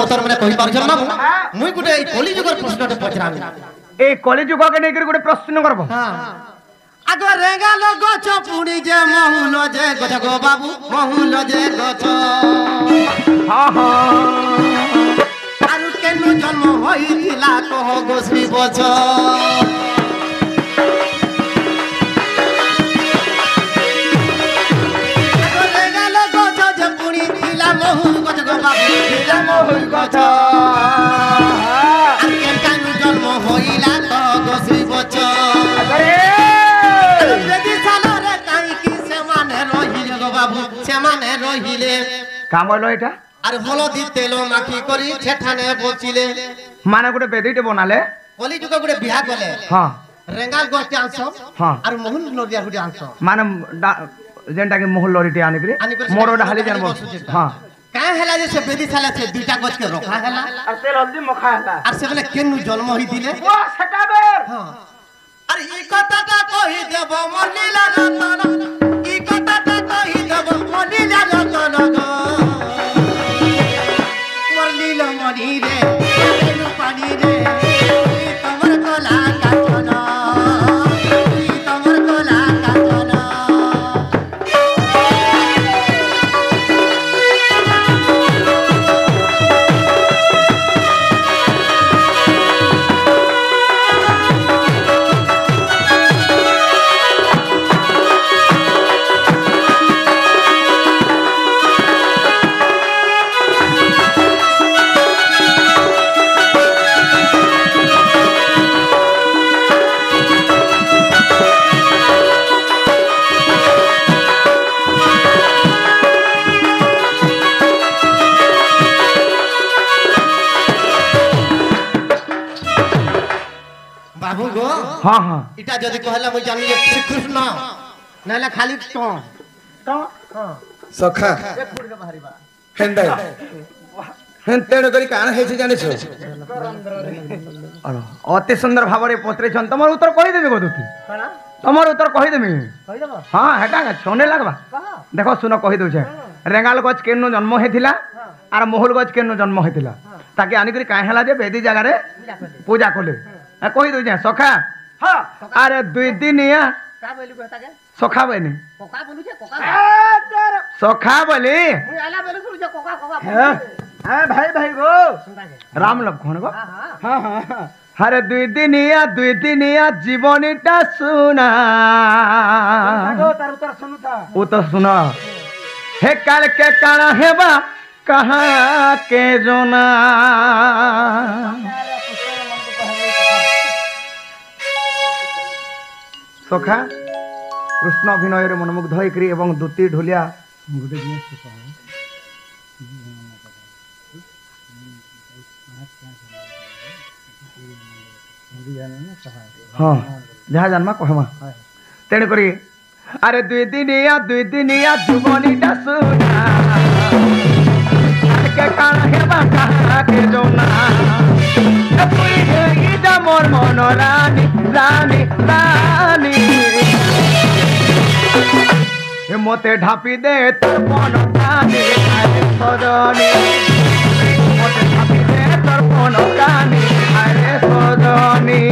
उत्तर मैंने कहि पारछन ना मुई गुटे ए कली जुगर प्रश्नटे पचरामी ए कली जुग के नेकर गुटे प्रश्न करबो हां आगो रेगाल गछ पुडी जे महुल जे गछ गो बाबू महुल जे गछ हां हां आरु केनु जन्म होइतिला कह गोश्री बछ महुल गछ गो बाबू तिला महुल गछ आके कानु जन्म होइला तो गोश्री बछ अरे यदि सालरे काई की से माने रहिले गो बाबू से माने रहिले काम हलो एटा अरे हलदी तेलो माखी करी छेठाने बचिले माने गुटे बेदीटे बनाले कली जुग गुटे बिहा गले हां रेंगाल गछ आंसो हां और महुल नदिया गुटे आंसो माने जेंटा के मोहल लरीटे आनी करे मोरोडा हाली जानबो हां का हला जे से बेदी साला से दुईटा गछ के रखा हला और तेल हल्दी मखा हला और से बोले केनु जन्म होई दिले ओ सटाबर हां अरे ई कथाटा कहि देबो मनीला रतन ई कथाटा कहि देबो मनीला रतन गो मरलीला मनी रे केनु पानी रे ई तमर कला काटन ई तमर कला काटन बाबू गो हां हां इटा जदी कहला मुई जानि श्री कृष्ण नाला खाली तो हां सखा एक फुट के बाहरी बा हेंदा हेंतेण करी कान हे छै जाने छो अति सुंदर भावरे पत्रे छन तमर उत्तर कहि देबे गो दुती कना तमर उत्तर कहि देबे कहि देबो हां हेटा छोने लागबा देखो सुनो कहि दउ छै रेंगाल गछ केनु जन्म हेथिला आर मोहल गछ केनु जन्म हेथिला ताके आनी करी काहे हला जे बेदी जगह रे पूजा कोले कहि दउ छै सखा हां अरे दुई दिनिया का बोली कहता के सखा बनी कोका बोलू छे कोका सखा बोली मुई आला बोलू सुन जे कोका कोका हां भाई भाई गो सुनता के राम लखन गो हां हां हां हरे दुई दिनिया जीवनीटा सुना तार उत्तर सुनु था वो तो सुना हे काल के काना हेबा कहाँ के जोना सखा कृष्ण अभिनय मनमुग्ध होइकरी एवं दुती ढोलिया हाँ जहाँ जन्मा कहमा तेणु करी अरे दुई दिनिया जुबनीटा सुना के काना हेबा कहाँ के जोना तुई हेगी जा मोर मन रानी रानी रानी हे मोते ढापी दे तोर मन रानी अरे सजनी मोते ढापी दे तोर मन रानी अरे सजनी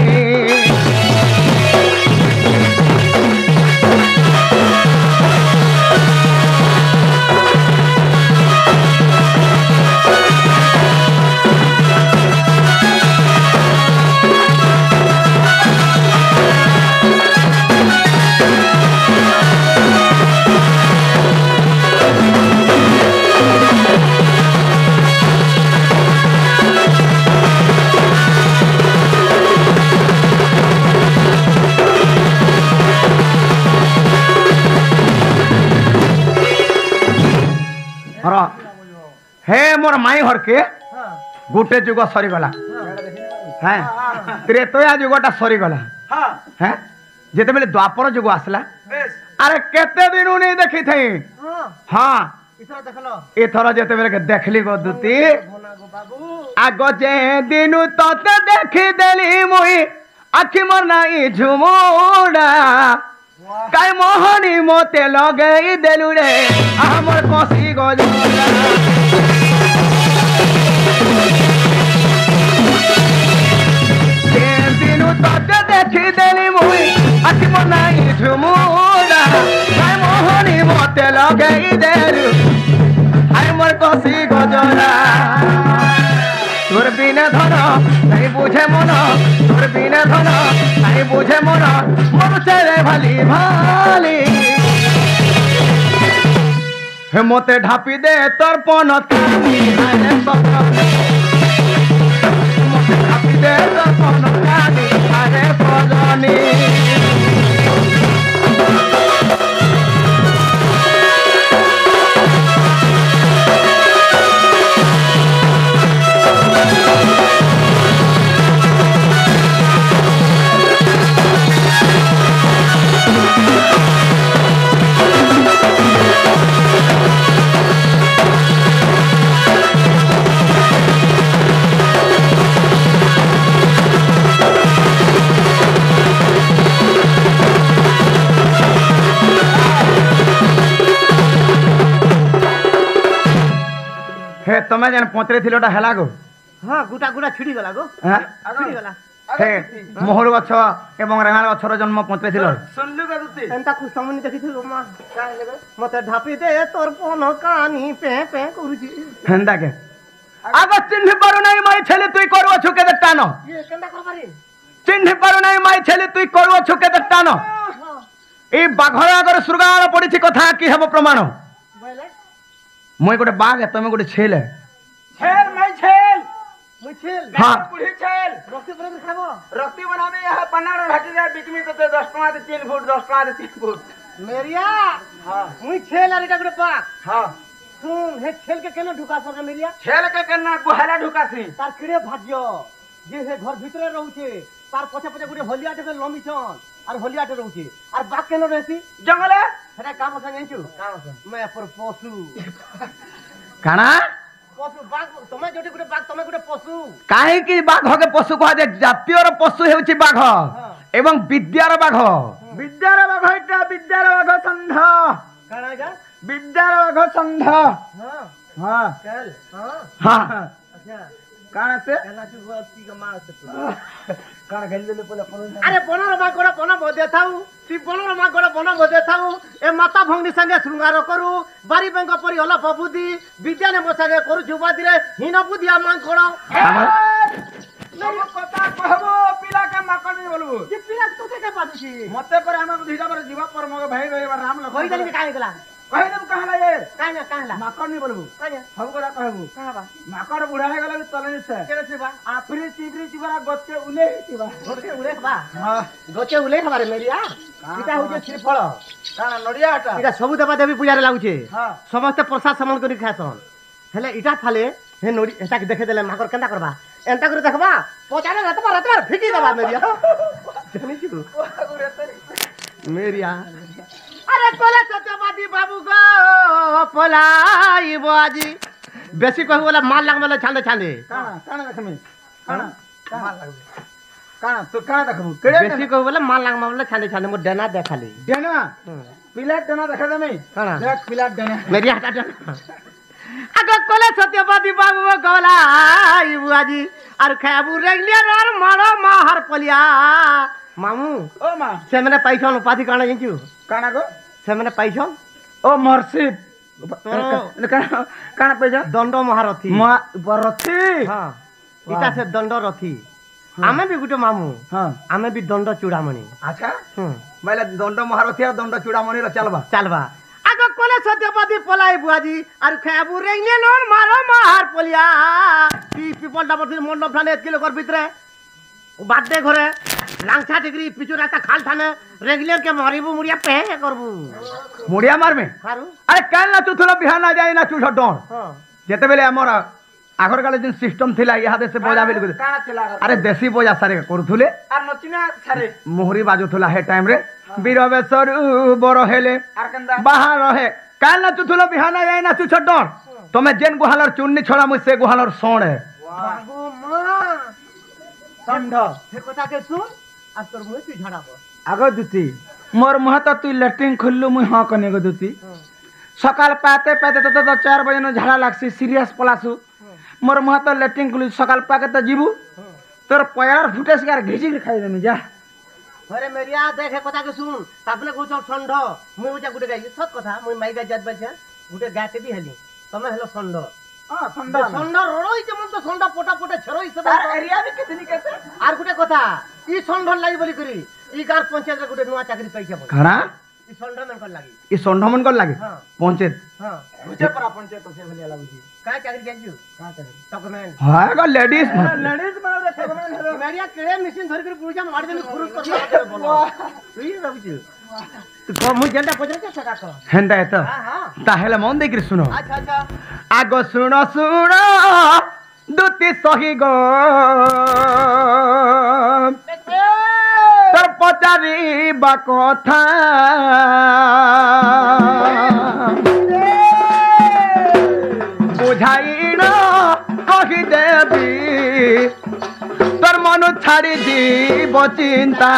हे मोर माई हर के गोटे जुग सरी गला हैं त्रेतया जुगटा सरी गला हैं जेते बेले द्वापर जुग आसला अरे केते दिन नहीं देखी थई हां इथर जेते बेले देखली गो दुती आग जे दिनु तते देखी देली मुई आखि मोर नाई झुमुडा काय मोहनी मोते लगई देलु रे हमर कोसी गजला লগাই দেলু আই মোর কষি গজরা তোর বিনে ধন নাই বুঝে মন তোর বিনে ধন নাই বুঝে মন মন ছেড়ে ভালি ভালি হে মতে ঢাপি দে তোর পন কানি আরে সজনী মতে ঢাপি দে তোর পন কানি আরে সজনী हे तमे जन पतरे थिलोटा हेला गो हां गुटा गुटा छिड़ी गला गो हां छिड़ी गला हे मोहर गछ एवं रेंगाल गछर जन्म पतरे थिलो सुनलु का दुती एंता खुश समनी देखिथिलु मा काय लेबे मते ढापी दे तोर पन कानी पे पे करूची हेंदा के आगो चिन्ह पारु नाही माई छले तुई करवा छु के टानो ये केंदा करबारी चिन्ह पारु नाही माई छले तुई करवा छु के टानो ए बाघर अगर सुरगाळ पडिछि कथा की हेबो प्रमाण बोले মই गोटे बाघ है तमे गोटे छेल है छेल मैं छेल मुई छेल हाँ बुढ़ी छेल रक्ति पर खाबो रक्ति बनावे यहाँ पन्नाड़ घाटी रे बीच में तो 10 टका दे 3 फुट 10 टका दे 3 फुट मेरिया हां मुई छेल आरे का गुटे पा हां सुन हे छेल के केना ढुका सके मेरिया छेल के करना गुहाला ढुकासी तार किड़े भाग्य जे हे घर भीतर रहउछे तार पछे पछे गुटे होलियाटे के लमिछन और होलियाटे रहउछे और बाघ केना रहसी जंगले हेरा काम से जानछु काम से मैं पर पशु काना पशु बाघ तमे जोटी गुटे बाघ तमे गुटे पशु काहे की बाघ के पशु कहा जे जातीयर पशु हेउछि बाघ एवं विद्यार बाघ विद्यार बाघटा विद्यार बाघ संध काना जा विद्यार बाघ संध हां हां चल हां हां अच्छा काना से केना तू बस्ती का मार से तू काना गली ले पोला पोला अरे बनर मा कोड़ा बन बदे थाऊ ती बनर मा कोड़ा बन बदे थाऊ ए माता भंगनी संगे श्रृंगार करू बारी बैंक परी हला बबुदी विद्याने मोसागे करू जुबादी रे हिन बुदिया मा कोड़ा सब कथा कहबो पिला के माकन नहीं बोलबो ये पिला तो के पादु छी मते पर हम धीरा पर जीवा पर मगे भाई भाई राम लखन कोई दली काहे गला कहि देब कहां ये काहे काहे माकन नहीं बोलबो काहे हम कोरा कहबो काहे बा माकन बुढ़ा है गला तले से केने छी बा आपरी चिबरी चिबरा गत्ते उले हितिबा गोटे उले बा हां गोटे उले हमारे मेरिया इटा होजे श्रीफल काना नडिया हटा इटा सब देवा देवी पूजा रे लागुछे हां समस्त प्रसाद समन करी खासन हेले इटा फाले हे नोडी एटा के देखे देले माकर केंदा करबा एंता करे देखबा पचारे रात बार फिकी देबा मेरिया जानी छु मेरिया अरे कोला सत्यवादी बाबू गो पलाई बाजी बेसी कहू वाला माल लाग वाला छांदे छांदे काना काना देखमी काना माल लागबो काना तो काना देखबो केड़े बेसी कहू वाला माल लाग वाला छांदे छांदे मो देना देखाली देना पिलाट देना देखा दे मैं काना देख पिलाट देना मेरी हटा देना अगर कोला सत्यवादी बाबू गो पलाई बाजी और खाबू रेंगलिया और मारो माहर पलिया मामू ओ मां से मैंने पैसा उपाधि काना जिंचू काना को से मैंने पैसा ओ मर्सिद तो काना काना पैसा दंड महारथी मा बरथी हां इटा से दंड रथी आमे भी गुटे मामू हां आमे भी दंड चूड़ामणि अच्छा हम्म माइला दंड महारथी और दंड चूड़ामणि र चलबा चलबा आगो कोले सत्यवादी पलाई बुआजी और खाबू रेंगले नोन मारो मार पलिया ती पीपल डाबर मंडप थाने 1 किलो कर भीतरे बाडे घरे लांगछा डिग्री पिचु रास्ता खाल थाने रेंगले के मारिबू मुड़िया पे करबू मुड़िया मार में हारू अरे काल ना चुथुला बिहान ना जाए ना चुठ डोर हां जेते बेले हमर आगर काले दिन सिस्टम थिला इहा देसे बजा बेले काना चला अरे देसी बजा सारे करूथुले आर नचिना सारे मोहरी बाजुथुला हे टाइम रे बीरवेश्वर बर हेले आर कंदा बाहर रहे काल ना चुथुला बिहान ना जाए ना चुठ डोर तमे जेन गुहालर चुन्नी छोड़ा मुझ से गुहालर सोण है बाबू मां संध हे कथा के सुन आज तोर मुंह तू झाड़ा पर आगो दुती मोर मुह तो तू लेट्रिन खुल्लू मुई हां कने गो दुती सकाल पाते पाते तो 4 बजे न झाड़ा लागसी सीरियस पलासु मोर मुह तो लेट्रिन खुल्लू सकाल पाके तो जीबू तोर पैर फुटेस यार घिची के खाई देमी जा ঘরে মেরিয়া দেখে কথা কে শুন তাপনে কইছ ষণ্ড মুই বুঝা গুটে গাই সত কথা মুই মাই গাই যাত বাইছে গুটে গাতে দি হেলি তুমি হেলো ষণ্ড ষণ্ড ষণ্ড রড়ই যেমন তো ষণ্ড পোটা পোটা ছড়ই সব তার এরিয়া বি কেতনি কেতে আর গুটে কথা ই ষণ্ড লাগি বলি করি ই গার পঞ্চায়েত গুটে নয়া চাকরি পাইছে বলি কারা ই ষণ্ড মেনকর লাগি ই ষণ্ঢমন কর লাগে হ্যাঁ পঞ্চায়েত হ্যাঁ বুঝে পড়া পঞ্চায়েত সে বলি লাগুছি কাই চাকরি যাইছু কা চাকরি ডকুমেন্ট হ্যাঁ গো লেডিস লেডিজ মানে সেগমেন্ট হেলো মেরিয়া কেড়ে মেশিন ধরি করে পুরুষা মারি দেমি খুরুস কথা বলো তুই ভাবিছু তো মুই যেটা পছন্দ সেটা কর হেন্দা এত হ্যাঁ হ্যাঁ তাহলে মন দেখি শুনো আচ্ছা আচ্ছা আগ শুণ শুণ দুতি সহি গো তোর পচারিবা কথা বুঝাইন কহি দেবি তোর মন ছাড়ি দিব চিন্তা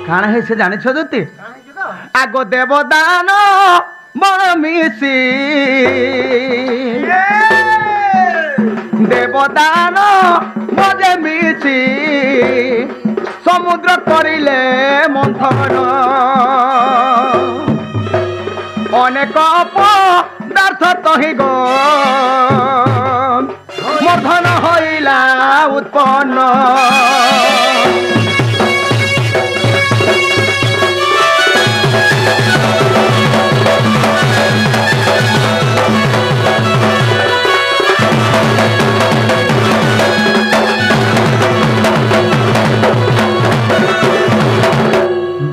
কাଣା হয়েছে জানিছ দুতি আগ দেবদান বড় মিশি দেবদান মজে মিশি সমুদ্র করিলে মন্থন অনেক পদার্থ তহি গো মর্ধন হইলা উৎপন্ন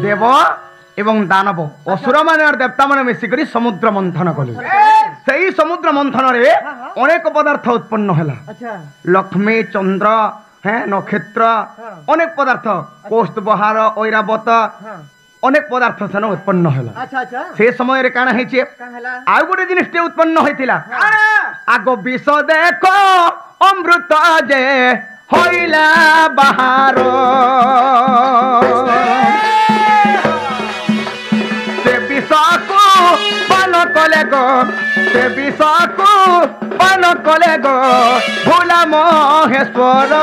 দেব এবং দানব অসুর মানে আর দেবতা মানে মিশিকি সমুদ্র মন্থন কলে সেই সমুদ্র মন্থনরে অনেক পদার্থ উৎপন্ন হলা আচ্ছা লক্ষ্মী চন্দ্র হ্যাঁ নক্ষত্র অনেক পদার্থ কৌস্তবহার ঐরাবত হ্যাঁ অনেক পদার্থ সেন উৎপন্ন হলা আচ্ছা আচ্ছা সে সময়ের কাଣା হয়েছে কা হেলা ଆଉ ଗୋଟେ ଜିନିଷଟେ ଉତ୍ପନ୍ନ ହୋଇଥିଲା ଆଗ ବିଷ ଦେଖ ଅମୃତ ଯେ ହୋଇଲା ବାହାର ସେ ବିଷକୁ ପାନ କଲେ ଗো ସେ ବିଷକୁ ପାନ କଲେ ଗো ଭୋଲା ମହେଶ୍ୱର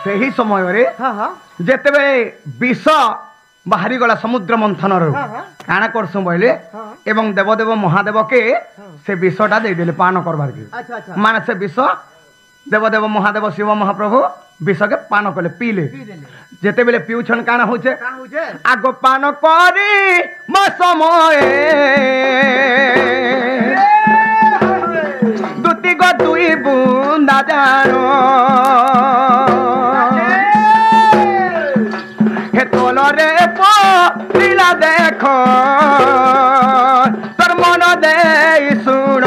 ସେହି ସମୟରେ ହଁ ହଁ ଯେତେବେଳେ ବିଷ ବାହାରି ଗଲା ସମୁଦ୍ର ମନ୍ଥନରୁ କାଣା କରସୁଁ ବୋଇଲେ ଏବଂ ଦେବଦେବ ମହାଦେବକେ ସେ ବିଷଟା ଦେଇଦେଲେ ପାନ କରବାର କି ଆଚ୍ଛା ଆଚ୍ଛା ମାନେ ସେ ବିଷ ଦେବଦେବ ମହାଦେବ ଶିବ ମହାପ୍ରଭୁ ବିଷକେ ପାନ କଲେ ପିଇଲେ ପି ଦେଲେ ଯେତେବେଳେ ପିଉଛନ୍ କାଣା ହଉଛେ କା ହଉଛେ ଆଗ ପାନ କରି ମୋ ସମୟେ ଦୁତି ଗ ଦୁଇ ବୁନ୍ଦା ଜାଣ হে তলরে পিলা দেখ তোর মন দেই শুণ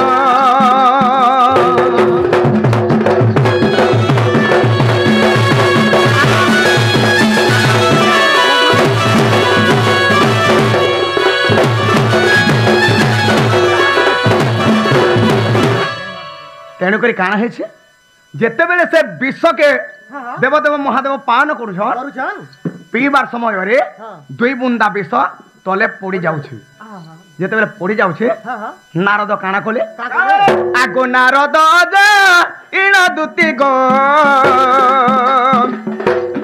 তেণুকরি কাଣା হয়েছে যেতেবেলে সে বিশ্বকে দেবদেব মহাদেব পান করুছন କରୁଛନ୍ ପିଇବାର ସମୟରେ ହଁ ଦୁଇ ବୁନ୍ଦା ବିଷ ତଲେ ପଡି ଯାଉଛି ଯେତେବେଳେ ପଡି ଯାଉଛି ହଁ ହଁ ନାରଦ କାଣା କଲେ କା କଲେ ଆଗ ନାରଦ ଇଣ ଦୁତି ଗো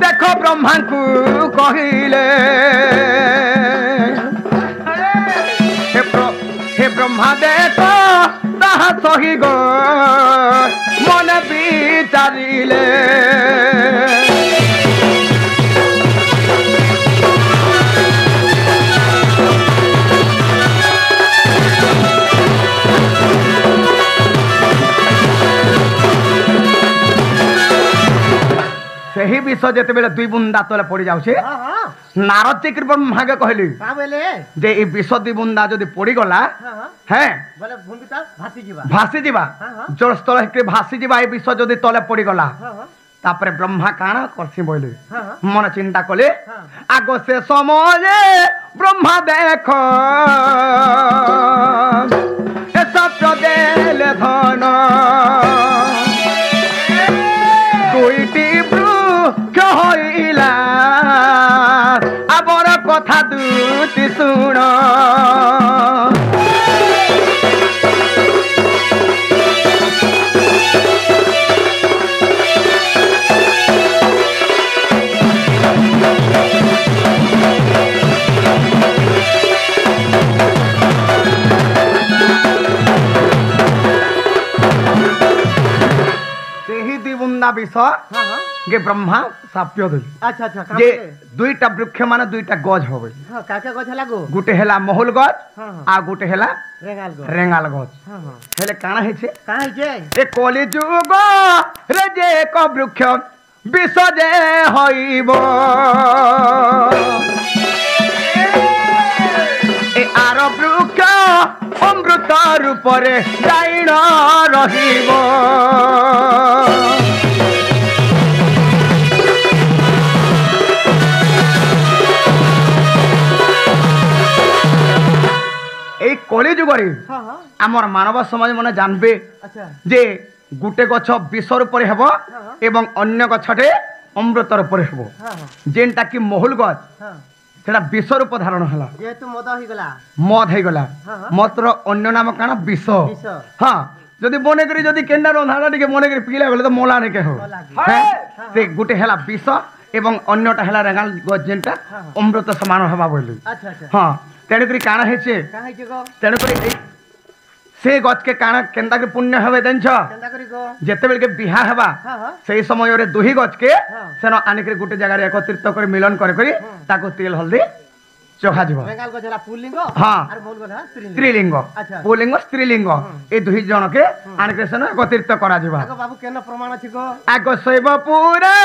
ଦେଖ ବ୍ରହ୍ମାଙ୍କୁ କହିଲେ হে ব্রহ্মা দেখ তাহা সহি গো মনে বিচারিলে विष जेतेबेले दुई बुंदा तले पड़ी जाउछे हां हां नारद जी के ब्रह्मा के कहली का बोले जे ई विष दुई बुंदा जदी पड़ी गला हां हां हैं बोले भूमि ता भासी जीवा भासी जीवा हाँ, हाँ। जल स्थल के भासी जीवा ई विष जदी तले पड़ी गला हां हां तापरे ब्रह्मा काना करसी बोले हां हां मन चिंता कले हाँ। आगो से समझे ब्रह्मा देखो ए सत्य देले धन दुईटी बृक्ष हईला आबर कथा दुटी शुण विष हां हां गे ब्रह्मा साप्य देली अच्छा अच्छा का जे बोले दुईटा वृक्ष माने दुईटा गज होबे हां का गछ लागो गुटे हेला महुल गज हां हां आ गुटे हेला रेगाल गो रेंगाल गज हां हां हेले काना हेछे काहे जे ए कली जुग रे जे एक वृक्ष विष जे हईबो ए आर वृक्ष अमृत रूपरे जाइण रहिबो এই কলি যুগরে हां हां আমার মানব সমাজ মানে জানবে अच्छा যে গোটে গছ বিষর উপরে হব এবং অন্য গছটে অমৃতর উপরে হব हां हां যেটা কি মহুল গছ हां সেটা বিষর উপর ধারণ হলা যেহেতু মদ হই গলা মদ হয়ে গলা হ্যাঁ, হ্যাঁ। মদর অন্য নাম কানা বিষ বিষ। হ্যাঁ যদি মনে করি যদি কেন্দ্র রন্ধাটা টিকে মনে করি পিলা বলে তো মোলা নেকে হোক মোলা কি? হ্যাঁ হ্যাঁ, সে গোটে হেলা বিষ এবং অন্যটা হেলা রেঙাল গছ যেটা হ্যাঁ। অমৃত সমান হবা বলি अच्छा अच्छा হ্যাঁ তেণুকরি কানা হয়েছে काहे जे गो তেণুকরি এই সে গছকে কানা কেন্তা করে পুণ্য হবে জানছ केंदा करी गो যেতেবেলকে বিহা হেবা हां हां সেই সময়ের দুহি গছকে হ্যাঁ। সেন আনিকি গোটে জায়গায় একত্রিত করে মিলন করে তাকে তেল হলদি চোখা যাব रेगाल गछ ला पुल्लिंग हाँ। और बोल गला स्त्रीलिंग স্ত্রীলিঙ্গ আচ্ছা। পুলিঙ্গ স্ত্রীলিঙ্গ এই দুই জনকে আনিকি সেন একত্রিত করা যাব আগো বাবু কেন প্রমাণ আছে গো আগ শৈব পুরা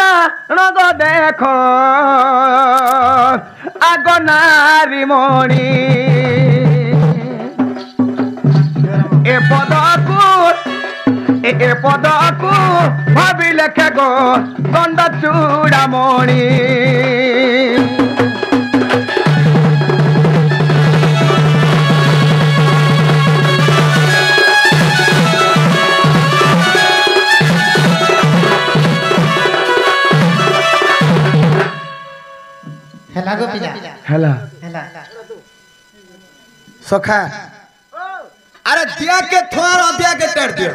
নগ দেখ আগ নারী মণি এ পদকু এ পদকু ভাবি লেখে গো দণ্ড চূড়ামণি हेला गो पिला হেলা हेला सखा अरे दिया के थोड़ा दिया के टेर दियो